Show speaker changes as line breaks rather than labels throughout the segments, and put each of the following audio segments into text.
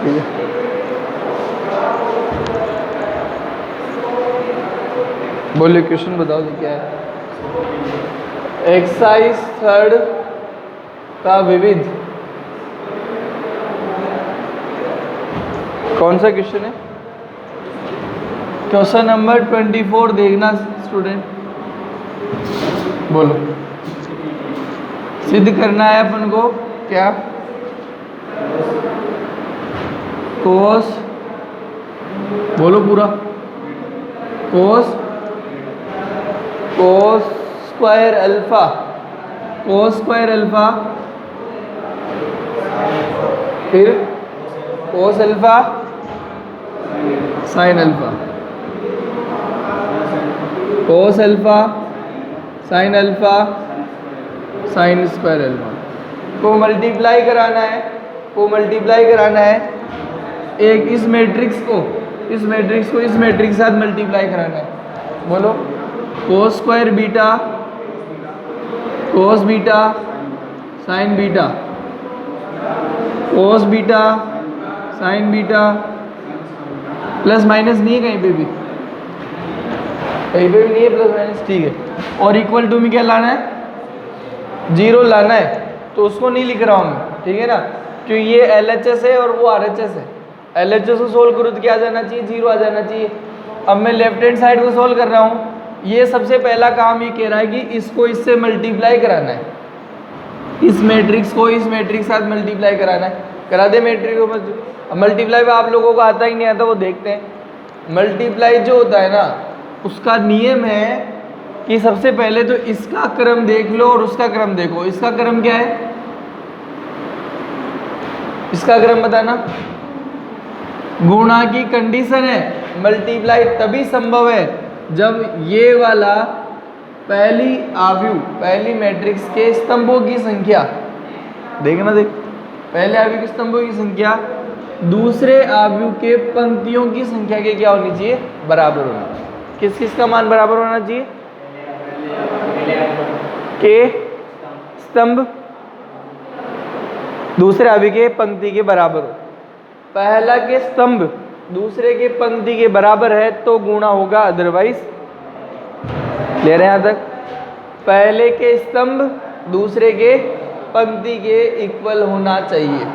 ठीक है। बोलिए क्वेश्चन बताओ जी क्या है। एक्सरसाइज थर्ड का विविध कौन सा क्वेश्चन है? क्वेश्चन नंबर 24 देखना स्टूडेंट। बोलो। सिद्ध करना है अपन को क्या? कोस, बोलो पूरा। Cos square alpha, cos square alpha, फिर cos alpha sine alpha, cos alpha sine alpha sine square alpha को मल्टीप्लाई कराना है, एक इस मैट्रिक्स को इस मैट्रिक्स के साथ मल्टीप्लाई कराना है। बोलो। कोस स्क्वायर बीटा, कोस बीटा साइन बीटा, कोस beta sine beta, plus minus नहीं है कहीं पे भी नहीं है प्लस माइनस, ठीक है। और इक्वल टू में क्या लाना है? 0 लाना है, तो उसको नहीं लिख रहा हूँ मैं, ठीक है ना, क्योंकि ये LHS है और वो RHS है। LHS को सोल्व करूँ तो क्या आ जाना चाहिए? 0 आ जाना चाहिए। अब मैं लेफ्ट हैंड साइड को सोल्व कर रहा हूँ। ये सबसे पहला काम ये कह रहा है कि इसको इससे मल्टीप्लाई कराना है, इस मैट्रिक्स को इस मैट्रिक्स के साथ मल्टीप्लाई कराना है। करा दे मैट्रिक्स को। मल्टीप्लाई में आप लोगों को आता ही नहीं आता, वो देखते हैं। मल्टीप्लाई जो होता है ना, उसका नियम है कि सबसे पहले तो इसका क्रम देख लो और उसका क्रम देखो। इसका क्रम क्या है? इसका क्रम बताना। गुणा की कंडीशन है, मल्टीप्लाई तभी संभव है जब ये वाला पहली मैट्रिक्स के स्तंभों की संख्या, देखना देख, पहले आव्यूह के स्तंभों की संख्या दूसरे आव्यूह के पंक्तियों की संख्या के क्या होनी चाहिए? बराबर होना चाहिए। किस किस का मान बराबर होना चाहिए? के स्तंभ दूसरे आव्यूह के पंक्ति के बराबर हो। पहला के स्तंभ दूसरे के पंक्ति के बराबर है तो गुणा होगा, अदरवाइज ले रहे हैं यहां तक। पहले के स्तंभ दूसरे के पंक्ति के इक्वल होना चाहिए।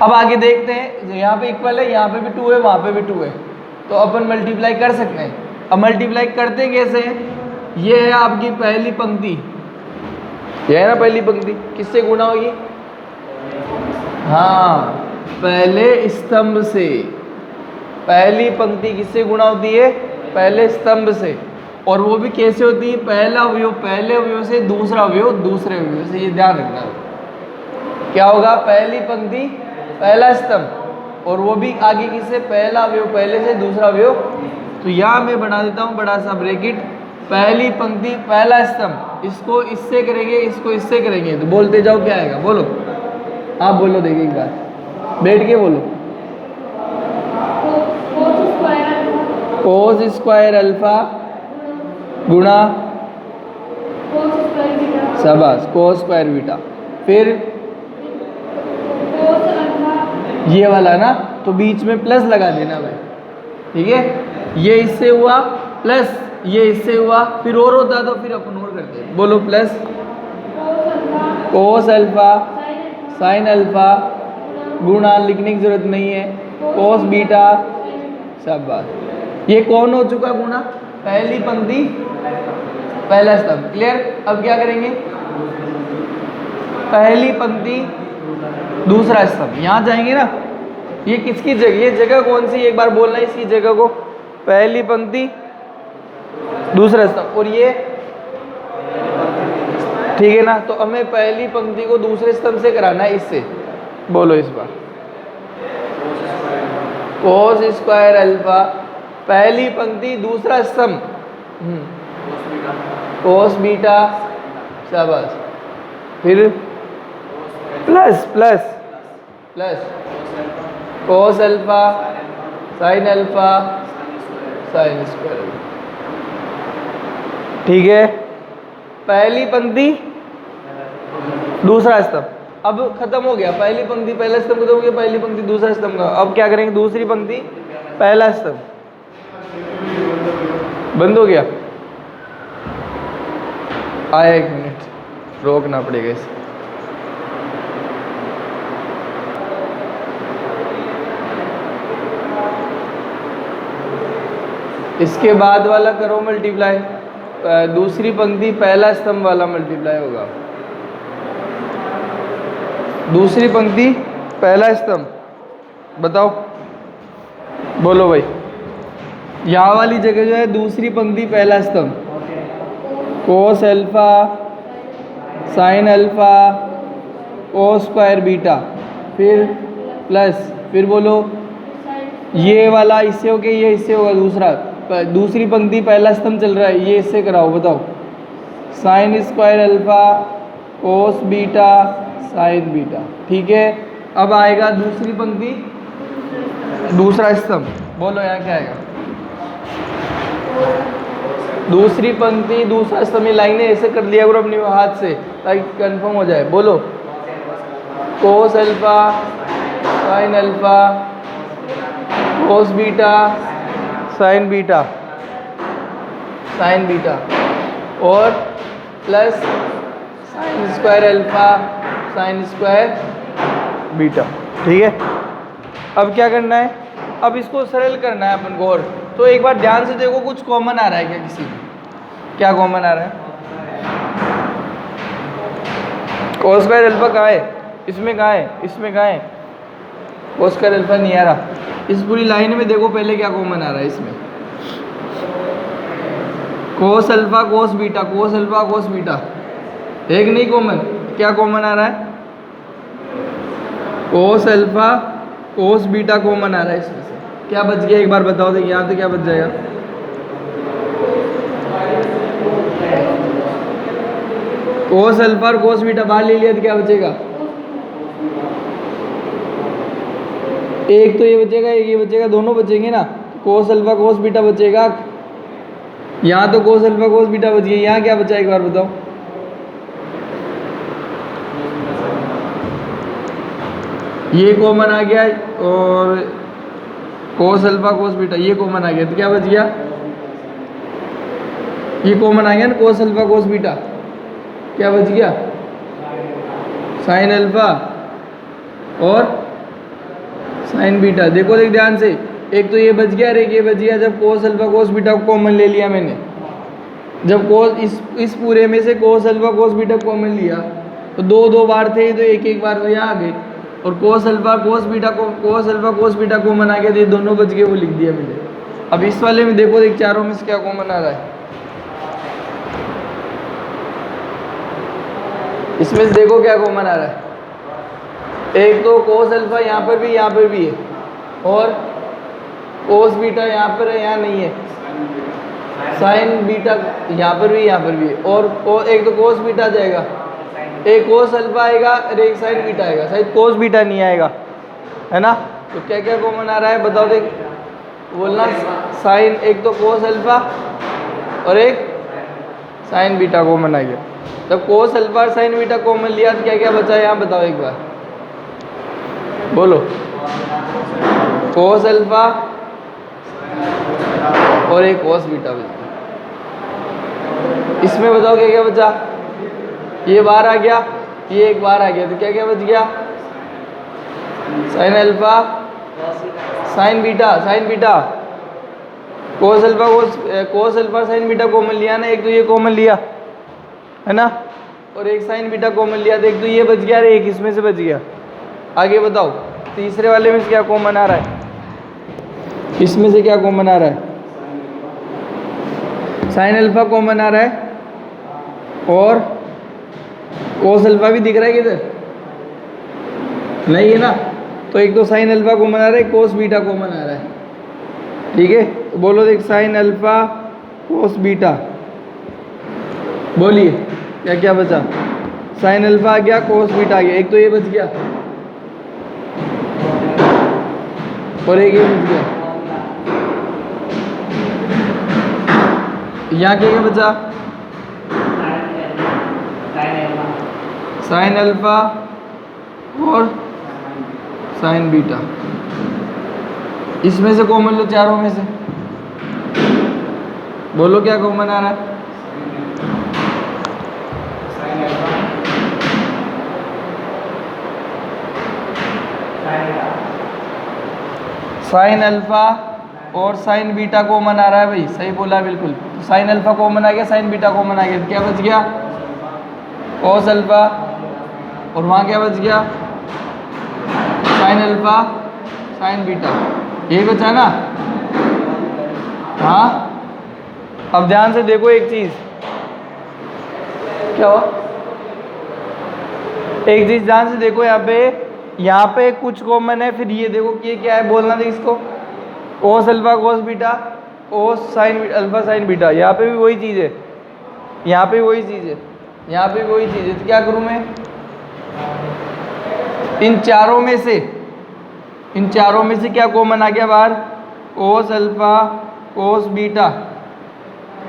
अब आगे देखते हैं, यहाँ पे इक्वल है, यहाँ पे भी 2 है, वहां पे भी 2 है, तो अपन मल्टीप्लाई कर सकते हैं। अब मल्टीप्लाई करते कैसे? ये है आपकी पहली पंक्ति, ये है ना पहली पंक्ति, किससे गुणा होगी? हाँ, पहले स्तंभ से। पहली पंक्ति किससे गुणा होती है? पहले स्तंभ से। और वो भी कैसे होती है? पहला अवयव पहले अवयव से, दूसरा अवयव दूसरे अवयव से। ये ध्यान रखना। क्या होगा? पहली पंक्ति पहला स्तंभ, और वो भी आगे किससे? पहला अवयव पहले से, दूसरा अवयव। तो यहाँ मैं बना देता हूँ बड़ा सा ब्रैकेट, पहली पंक्ति पहला स्तंभ, इसको इससे करेंगे, इसको इससे करेंगे, तो बोलते जाओ क्या आएगा? बोलो, आप बोलो, देखिए एक बार बैठ के बोलो। कोस स्क्वायर अल्फा गुणा शाबाश कोस स्क्वायर बीटा, फिर ये वाला ना, तो बीच में प्लस लगा देना भाई, ठीक है। ये इससे हुआ प्लस, ये इससे हुआ, फिर और होता तो फिर अपन और करते। बोलो plus cos alpha sine alpha गुणा, लिखने की जरूरत नहीं है, कोस बीटा। शाबाश, ये कौन हो चुका गुणा? पहली पंक्ति पहला स्तंभ। क्लियर? अब क्या करेंगे? पहली पंक्ति दूसरा स्तंभ, यहां जाएंगे ना। ये किसकी जगह? ये जगह कौन सी? एक बार बोलना है इसकी जगह को। पहली पंक्ति दूसरा स्तंभ, और ये ठीक है ना। तो हमें पहली पंक्ति को दूसरे स्तंभ से कराना है, इससे। बोलो इस बार, कोस स्क्वायर अल्फा पहली पंक्ति दूसरा स्तंभ, कोस बीटा। शाबाश, फिर plus plus plus cos alpha sine alpha sine square. ठीक है, पहली पंक्ति दूसरा स्तंभ, अब खत्म हो गया, पहली पंक्ति पहला स्तंभ खत्म हो गया, पहली पंक्ति दूसरा स्तंभ का। अब क्या करेंगे, दूसरी पंक्ति पहला स्तंभ बंद हो गया। आया, 1 मिनट रोकना पड़ेगा इसे। इसके बाद वाला करो मल्टीप्लाई, दूसरी पंक्ति पहला स्तंभ वाला मल्टीप्लाई होगा। दूसरी पंक्ति पहला स्तंभ, बताओ, बोलो भाई। यहाँ वाली जगह जो है दूसरी पंक्ति पहला स्तंभ, कोस alpha sine alpha cos square beta, फिर प्लस, फिर बोलो ये वाला इससे हो गया, ये इससे होगा दूसरा, दूसरी पंक्ति पहला स्तंभ चल रहा है, ये इससे कराओ, बताओ। Sign square alpha cos beta sine beta, ठीक है। अब आएगा दूसरी पंक्ति दूसरा स्तंभ, बोलो यहाँ क्या आएगा। दूसरी पंक्ति दूसरा स्तंभ, ये लाइनें ऐसे कर लिया करो अपने हाथ से ताकि कंफर्म हो जाए। बोलो cos alpha sine alpha cos beta sine beta sine beta और plus sine square alpha sine square beta, ठीक है। अब क्या करना है, अब इसको सरल करना है अपन को। और तो एक बार ध्यान से देखो, कुछ कॉमन आ रहा है क्या किसी में? क्या कॉमन आ रहा है? कोस स्क्वायर अल्फा कहाँ है? इसमें कहाँ है? इसमें कहाँ है? कोस स्क्वायर अल्फा नहीं आ रहा। इस पूरी लाइन में देखो पहले क्या कॉमन आ रहा है इसमें, cos alpha cos beta, cos alpha cos beta, एक नहीं कॉमन। क्या कॉमन आ रहा है? Cos alpha cos beta common आ रहा है इसमें से। क्या बच गया एक बार बताओ, देखिए यहाँ से क्या बच जाएगा? कोस अल्फा और कोस बीटा बाहर ले लिया तो क्या बचेगा? एक तो ये बचेगा, एक ये बचेगा, दोनों बचेंगे ना। कोस अल्फा कोस बीटा बचेगा। यहाँ तो कोस अल्फा कोस बीटा बच गया, यहाँ क्या बचा एक बार बताओ? ये कॉमन आ गया और कोस अल्फा कोस बीटा ये कॉमन आ गया, तो क्या बच गया? ये कॉमन आ गया ना, कोस अल्फा कोस बीटा। क्या बच गया? साइन अल्फा और साइन बीटा। देखो देख ध्यान से, एक तो ये बच गया और एक ये बच गया। जब कोस अल्फा कोस बीटा को कॉमन ले लिया मैंने, जब कोस इस पूरे में से कोस अल्फा कोस बीटा कॉमन लिया तो दो दो बार थे, तो एक एक बार तो यहाँ आ गए। और कोस अल्फा कोस बीटा को cos alpha cos beta common आ गया, तो ये दोनों बच गए, वो लिख दिया मैंने। अब इस वाले में देखो देख, चारों में से क्या कॉमन आ रहा है? इसमें से देखो क्या कॉमन आ रहा है। एक तो कोस अल्फा यहाँ पर भी है, और कोस बीटा यहाँ पर है, यहाँ नहीं है। साइन बीटा यहाँ पर भी है, और एक तो कोस बीटा जाएगा, एक कोस अल्फा आएगा और एक साइन बीटा आएगा। शायद कोस बीटा नहीं आएगा, है ना। तो क्या क्या कॉमन आ रहा है बताओ देख, बोलना। साइन, एक तो कोस अल्फा और एक साइन बीटा कॉमन आ गया। जब कोस अल्फा और साइन बीटा कॉमन लिया तो क्या क्या बचा है यहाँ बताओ एक बार, बोलो। कोस अल्फा और एक कोस बीटा बचा। इसमें बताओ क्या क्या बचा? ये बार आ गया, ये एक बार आ गया, तो क्या क्या बच गया? Sign alpha sign beta cos alpha cos alpha sign beta common लिया ना, एक तो ये कॉमन लिया है ना, और एक साइन बीटा कॉमन लिया, तो एक तो ये बच गया और एक इसमें से बच गया। आगे बताओ तीसरे वाले में से क्या कॉमन आ रहा है? इसमें से क्या कॉमन आ रहा है? साइन अल्फा कॉमन आ रहा है, और कोस अल्फा भी दिख रहा है किधर? नहीं है ना। तो एक तो साइन अल्फा कॉमन आ रहा है, कोस बीटा कॉमन आ रहा है, ठीक है। तो बोलो देख, साइन अल्फा कोस बीटा, बोलिए क्या क्या बचा? साइन अल्फा आ गया, कोस बीटा आ गया, एक तो ये बच गया और एक ये बच गया। यहाँ क्या क्या बचा? साइन अल्फा और साइन बीटा। इसमें से कॉमन लो, चारों में से बोलो क्या कॉमन आ रहा है? साइन अल्फा और साइन बीटा कॉमन आ रहा है भाई, सही बोला बिल्कुल। तो साइन अल्फा कॉमन आ गया, साइन बीटा कॉमन आ गया, तो क्या बच गया? Cos alpha. और वहाँ क्या बच गया? साइन अल्फा साइन बीटा, यही बचा ना? हाँ, अब ध्यान से देखो एक चीज, क्या हुआ? एक चीज ध्यान से देखो, यहाँ पे कुछ कॉमन है, फिर ये देखो कि ये क्या है, बोलना दे इसको। कोस अल्फा कोस बीटा, कोस साइन अल्फा साइन बीटा, यहाँ पे भी वही चीज है, यहाँ पे भी वही चीज है, यहाँ पे भी वही चीज है। तो क्या करूं मैं? इन चारों में से क्या कॉमन आ गया बाहर? कोस alpha cos beta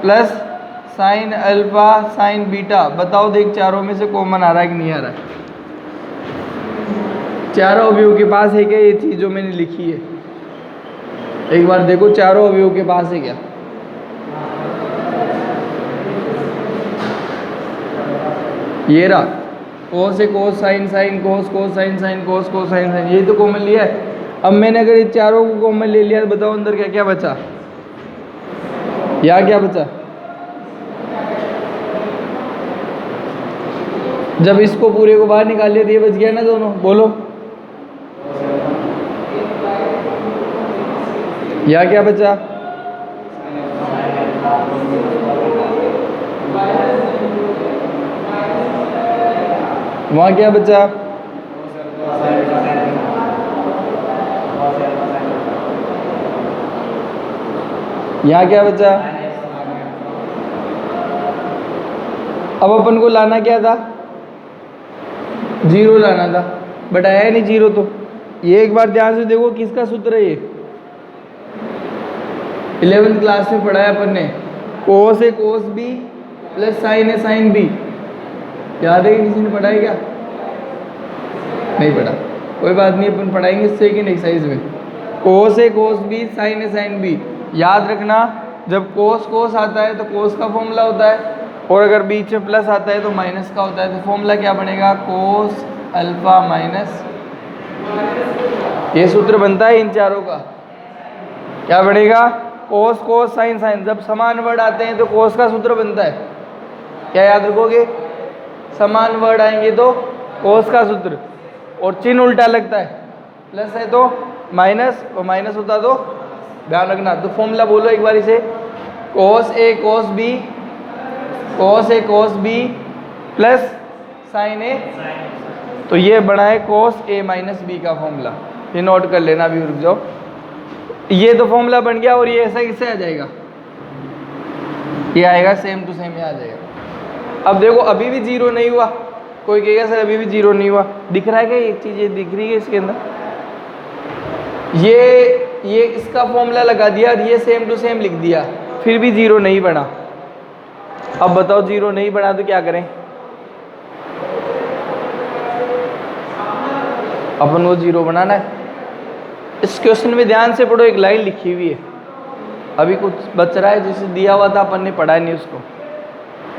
plus sign alpha sign beta. बताओ देख, चारों में से कॉमन आ रहा है कि नहीं आ रहा है? चारों अवयव के पास है क्या ये चीज जो मैंने लिखी है? एक बार देखो, चारों अवयव के पास है क्या? ये रहा, कोस है cos sine sine cos cos sine sine cos cos sine sine, यही तो कॉमन लिया है। अब मैंने अगर ये चारों को कॉमन ले लिया तो बताओ अंदर क्या क्या बचा? यहाँ क्या बचा? जब इसको पूरे को बाहर निकाल लिया तो ये बच गया ना दोनों, बोलो। यहाँ क्या बचा? वहाँ क्या बचा? यहाँ क्या बचा? अब अपन को लाना क्या था? जीरो लाना था, बट आया नहीं जीरो। तो ये एक बार ध्यान से देखो, किसका सूत्र है ये? 11th क्लास में पढ़ा है अपन ने, कोस है कोस बी प्लस साइन है साइन बी। याद है कि किसी ने पढ़ा है क्या? नहीं पढ़ा, कोई बात नहीं, अपन पढ़ाएंगे सेकंड एक्सरसाइज में। कोस है कोस बी साइन है साइन बी। याद रखना, जब कोस कोस आता है तो कोस का फॉर्मूला होता है, और अगर बीच में प्लस आता है तो माइनस का होता है। तो फॉर्मूला क्या बनेगा? कोस अल्फा माइनस, ये सूत्र बनता है इन चारों का। क्या बनेगा? कोस कोस साइन साइन। जब समान वर्ड आते हैं तो कोस का सूत्र बनता है, क्या याद रखोगे? समान वर्ड आएंगे तो कोस का सूत्र, और चिन्ह उल्टा लगता है, प्लस है तो माइनस, और माइनस होता तो ध्यान रखना। तो फॉर्मूला बोलो एक बार इसे, कोस ए कोस बी, कोस ए कोस बी प्लस साइन ए, तो ये बना है कोस ए माइनस बी का फॉर्मूला। ये नोट कर लेना, अभी रुक जाओ। ये तो फॉर्मूला बन गया, और ये ऐसा किससे आ जाएगा? ये आएगा सेम टू सेम, ये आ जाएगा। अब देखो, अभी भी जीरो नहीं हुआ। कोई कहेगा सर अभी भी जीरो नहीं हुआ, दिख रहा है क्या? एक चीज ये दिख रही है इसके अंदर, ये इसका फॉर्मूला लगा दिया और ये सेम टू सेम लिख दिया, फिर भी जीरो नहीं बना। अब बताओ, जीरो नहीं बना तो क्या करें? अपन को जीरो बनाना है। इस क्वेश्चन में ध्यान से पढ़ो, एक लाइन लिखी हुई है, अभी कुछ बच रहा है जिसे दिया हुआ था अपन ने पढ़ा नहीं उसको।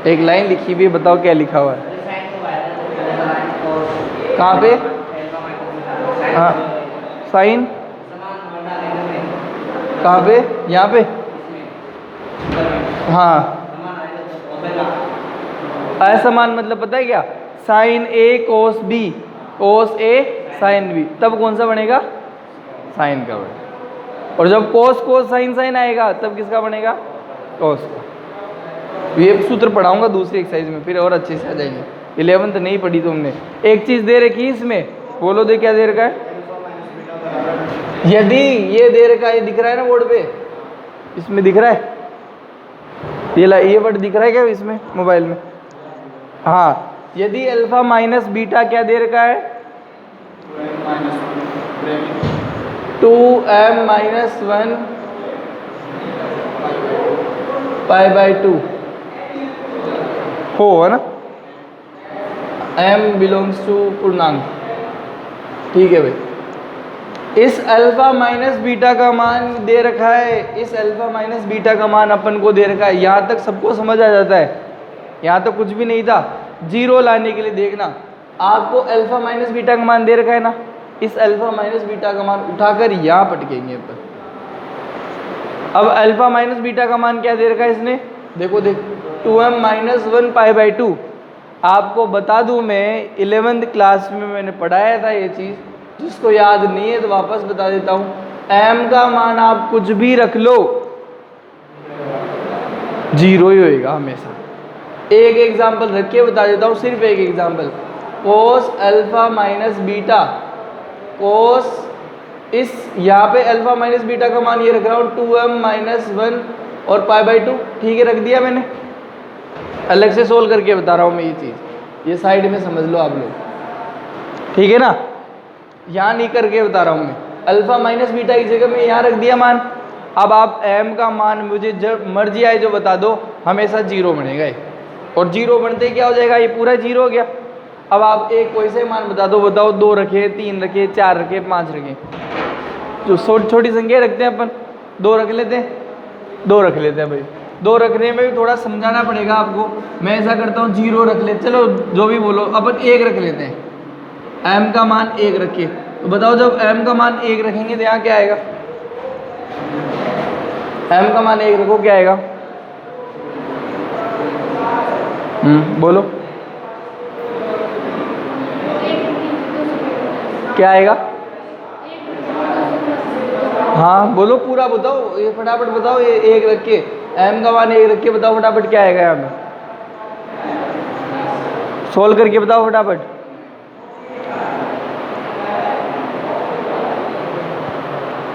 एक लाइन लिखी हुई है, बताओ क्या लिखा हुआ है? कहाँ पे? हाँ, साइन कहाँ पे? यहाँ पे। हाँ, असमान मतलब पता है क्या? साइन ए कोस बी, कोस ए साइन बी, तब कौन सा बनेगा? साइन का बनेगा। और जब कोस कोस साइन साइन आएगा तब किसका बनेगा? कोस का। ये सूत्र पढ़ाऊंगा दूसरी एक्सरसाइज में, फिर और अच्छे से आ जाएंगे। 11th नहीं पढ़ी तुमने। एक चीज दे रखी इसमें, बोलो दे, क्या दे रखा है? यदि ये दे रखा है, ये दिख रहा है ना बोर्ड पे, इसमें दिख रहा है, ये वर्ड दिख रहा है क्या इसमें मोबाइल में? हाँ, यदि अल्फा माइनस बीटा क्या दे रखा है? 2m माइनस 1 पाई बाई 2 हो, है ना? m बिलोंग्स टू पूर्णांक, ठीक है भाई। इस अल्फा माइनस बीटा का मान दे रखा है, इस अल्फा माइनस बीटा का मान अपन को दे रखा है। यहाँ तक सबको समझ आ जाता है, यहाँ तो कुछ भी नहीं था। जीरो लाने के लिए देखना, आपको अल्फा माइनस बीटा का मान दे रखा है ना, इस अल्फा माइनस बीटा का मान उठाकर यहाँ पटकेंगे अपन। अब अल्फा माइनस बीटा का मान क्या दे रखा है इसने, देखो 2m माइनस 1 पाई बाई 2। आपको बता दूं मैं 11th क्लास में मैंने पढ़ाया था ये चीज़, जिसको याद नहीं है तो वापस बता देता हूँ। m का मान आप कुछ भी रख लो, जीरो ही होएगा हमेशा। एक एग्जाम्पल रख के बता देता हूँ, सिर्फ एक example, cos alpha minus beta, cos इस यहाँ पे अल्फा माइनस बीटा का मान ये रख रहा हूँ 2m माइनस 1 और पाई बाई 2। ठीक है, रख दिया मैंने, अलग से सोल्व करके बता रहा हूँ मैं ये चीज़, ये साइड में समझ लो आप लोग, ठीक है ना। यहाँ नहीं करके बता रहा हूँ मैं, अल्फा माइनस बीटा की जगह में यहाँ रख दिया मान। अब आप m का मान मुझे जब मर्जी आए जो बता दो, हमेशा जीरो बनेगा ये, और जीरो बनते क्या हो जाएगा, ये पूरा जीरो हो गया। अब आप एक कोई से मान बता दो, बताओ 2 रखे, 3 रखे, 4 रखे, 5 रखे, जो छोटी संख्या रखते हैं अपन, 2 रख लेते हैं, 2 रख लेते हैं भाई। 2 रखने में भी थोड़ा समझाना पड़ेगा आपको। मैं ऐसा करता हूँ 0 रख ले, चलो जो भी बोलो, अपन 1 रख लेते हैं, m का मान 1 रखिए। तो बताओ जब m का मान 1 रखेंगे तो यहाँ क्या आएगा, m का मान 1 रखो, क्या आएगा, बोलो क्या आएगा, हाँ बोलो पूरा बताओ, ये फटाफट बताओ। ये 1 रख के m का मान 1 रख के बताओ फटाफट क्या आएगा, यहाँ पे सोल्व करके बताओ फटाफट।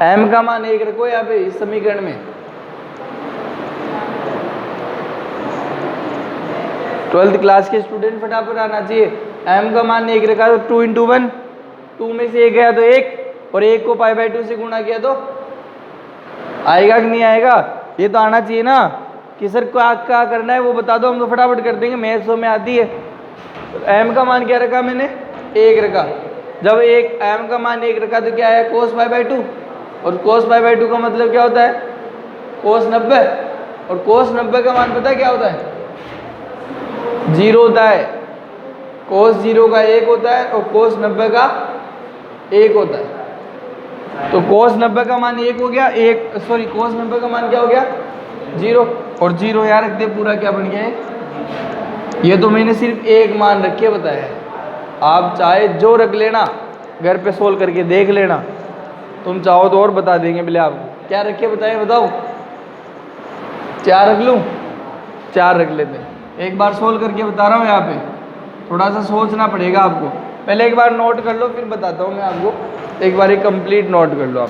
m का मान 1 रखो यहाँ पे इस समीकरण में। 12th क्लास के स्टूडेंट फटाफट आना चाहिए। m का मान 1 रखा तो 2 इंटू 1, 2 में से 1 गया तो 1, और 1 को पाई बाई 2 से गुणा किया तो आएगा कि नहीं आएगा, ये तो आना चाहिए ना। कि सर क्या करना है वो बता दो, हम तो फटाफट कर देंगे, मैथ्स में आती है। तो m का मान क्या रखा मैंने, 1 रखा। जब m का मान 1 रखा तो क्या है, कोस पाई बाई 2, और कोस पाई बाई 2 का मतलब क्या होता है, कोस 90, और कोस 90 का मान पता है क्या होता है, 0 होता है। कोस 0 का 1 होता है और कोस 90 का 1 होता है। तो कोस 90 का मान 1 हो गया, कोस 90 का मान क्या हो गया, 0, और 0 यहाँ रख दे, पूरा क्या बन गया है। ये तो मैंने सिर्फ एक मान रख के बताया है, आप चाहे जो रख लेना, घर पे सोल्व करके देख लेना। तुम चाहो तो और बता देंगे, बोले आपको क्या रख के बताए, बताओ 4 रख लूँ, 4 रख लेते हैं। एक बार सोल्व करके बता रहा हूँ, यहाँ पे थोड़ा सा सोचना पड़ेगा आपको। पहले एक बार नोट कर लो, फिर बताता हूँ मैं आपको। एक बार एक कंप्लीट नोट कर लो आप।